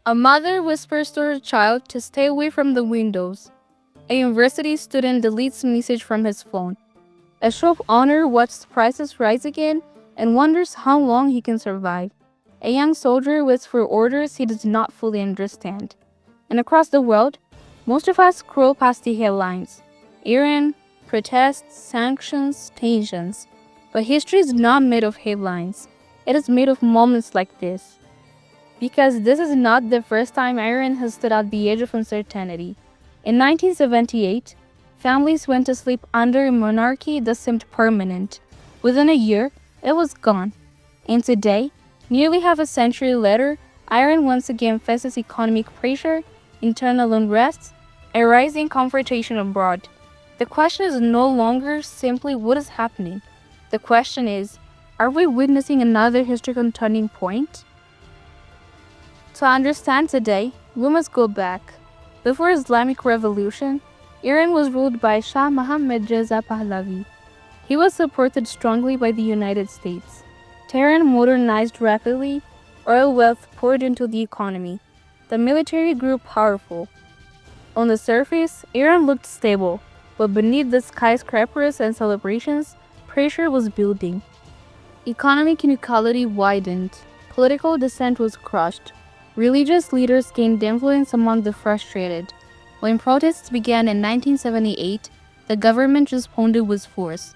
A mother whispers to her child to stay away from the windows. A university student deletes a message from his phone. A shop owner watches prices rise again and wonders how long he can survive. A young soldier waits for orders he does not fully understand. And across the world, most of us scroll past the headlines. Iran, protests, sanctions, tensions. But history is not made of headlines. It is made of moments like this. Because this is not the first time Iran has stood at the edge of uncertainty. In 1978, families went to sleep under a monarchy that seemed permanent. Within a year, it was gone. And today, nearly half a century later, Iran once again faces economic pressure, internal unrest, a rising confrontation abroad. The question is no longer simply what is happening. The question is, are we witnessing another historical turning point? To understand today, we must go back. Before Islamic Revolution, Iran was ruled by Shah Mohammad Reza Pahlavi. He was supported strongly by the United States. Tehran modernized rapidly, oil wealth poured into the economy. The military grew powerful. On the surface, Iran looked stable, but beneath the skyscrapers and celebrations, pressure was building. Economic inequality widened. Political dissent was crushed. Religious leaders gained influence among the frustrated. When protests began in 1978, the government responded with force.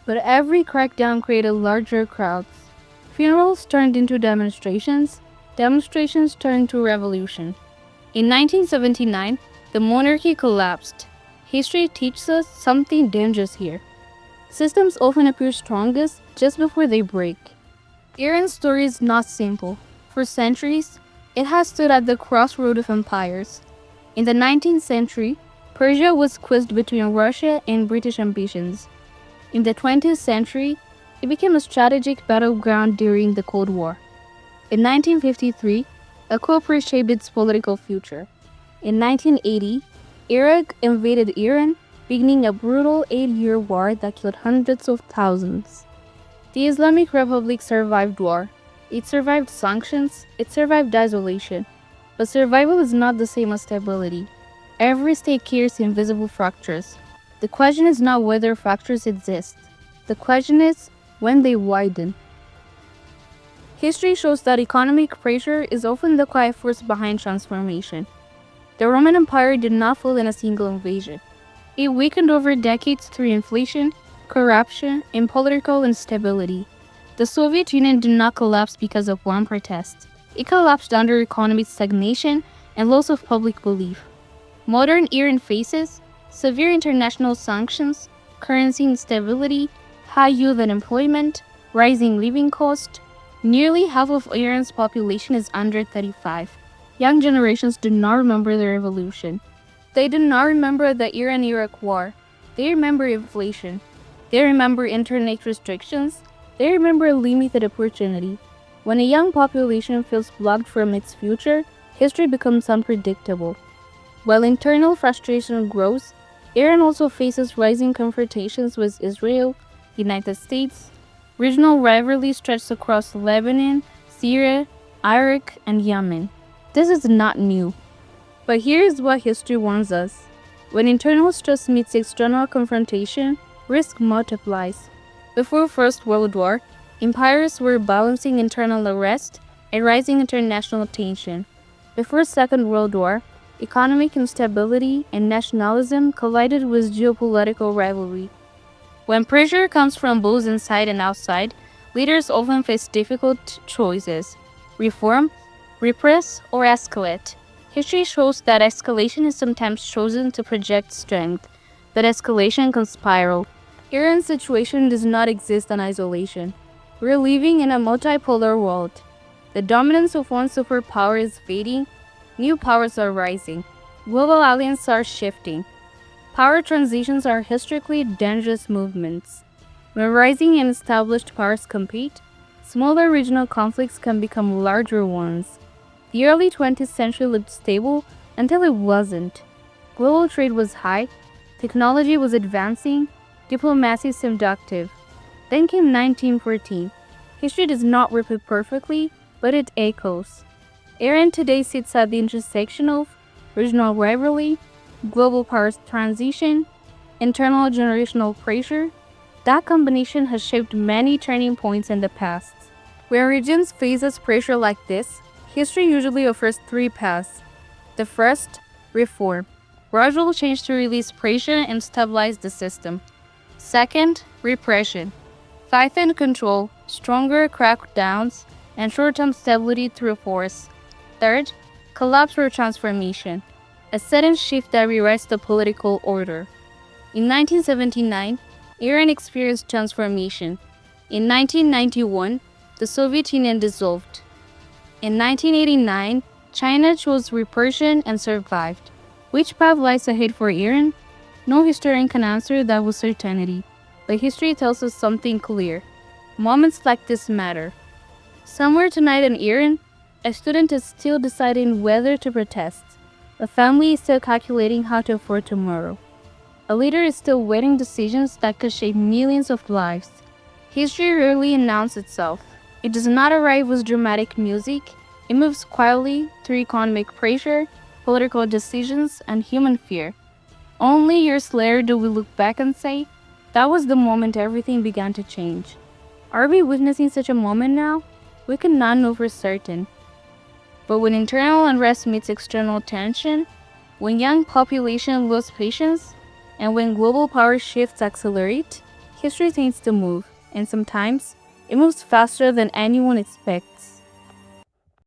But every crackdown created larger crowds. Funerals turned into demonstrations, demonstrations turned into revolution. In 1979, the monarchy collapsed. History teaches us something dangerous here. Systems often appear strongest just before they break. Iran's story is not simple. For centuries, it has stood at the crossroad of empires. In the 19th century, Persia was squeezed between Russia and British ambitions. In the 20th century, it became a strategic battleground during the Cold War. In 1953, a coup reshaped its political future. In 1980, Iraq invaded Iran, beginning a brutal 8-year war that killed hundreds of thousands. The Islamic Republic survived war. It survived sanctions, it survived isolation. But survival is not the same as stability. Every state carries invisible fractures. The question is not whether fractures exist. The question is when they widen. History shows that economic pressure is often the quiet force behind transformation. The Roman Empire did not fall in a single invasion. It weakened over decades through inflation, corruption, and political instability. The Soviet Union did not collapse because of one protest. It collapsed under economic stagnation and loss of public belief. Modern Iran faces severe international sanctions, currency instability, high youth unemployment, rising living costs. Nearly half of Iran's population is under 35. Young generations do not remember the revolution. They do not remember the Iran-Iraq war. They remember inflation. They remember internet restrictions. They remember limited opportunity. When a young population feels blocked from its future, history becomes unpredictable. While internal frustration grows, Iran also faces rising confrontations with Israel, the United States. Regional rivalries stretch across Lebanon, Syria, Iraq, and Yemen. This is not new. But here is what history warns us. When internal stress meets external confrontation, risk multiplies. Before First World War, empires were balancing internal unrest and rising international tension. Before Second World War, economic instability and nationalism collided with geopolitical rivalry. When pressure comes from both inside and outside, leaders often face difficult choices: reform, repress, or escalate. History shows that escalation is sometimes chosen to project strength, but escalation can spiral. Iran's situation does not exist in isolation. We're living in a multipolar world. The dominance of one superpower is fading, new powers are rising, global alliances are shifting. Power transitions are historically dangerous movements. When rising and established powers compete, smaller regional conflicts can become larger ones. The early 20th century looked stable until it wasn't. Global trade was high, technology was advancing, diplomacy seemed active. Then came 1914. History does not repeat perfectly, but it echoes. Iran today sits at the intersection of regional rivalry, global power transition, internal generational pressure. That combination has shaped many turning points in the past. When regions faces pressure like this, history usually offers three paths. The first, reform. Gradual change to release pressure and stabilize the system. Second, repression. Fight and control, stronger crackdowns, and short-term stability through force. Third, collapse or transformation. A sudden shift that rewrites the political order. In 1979, Iran experienced transformation. In 1991, the Soviet Union dissolved. In 1989, China chose repression and survived. Which path lies ahead for Iran? No historian can answer that with certainty, but history tells us something clear. Moments like this matter. Somewhere tonight in Iran, a student is still deciding whether to protest. A family is still calculating how to afford tomorrow. A leader is still weighing decisions that could shape millions of lives. History rarely announces itself. It does not arrive with dramatic music. It moves quietly through economic pressure, political decisions, and human fear. Only years later do we look back and say, that was the moment everything began to change. Are we witnessing such a moment now? We cannot know for certain. But when internal unrest meets external tension, when young population lose patience, and when global power shifts accelerate, history tends to move, and sometimes it moves faster than anyone expects.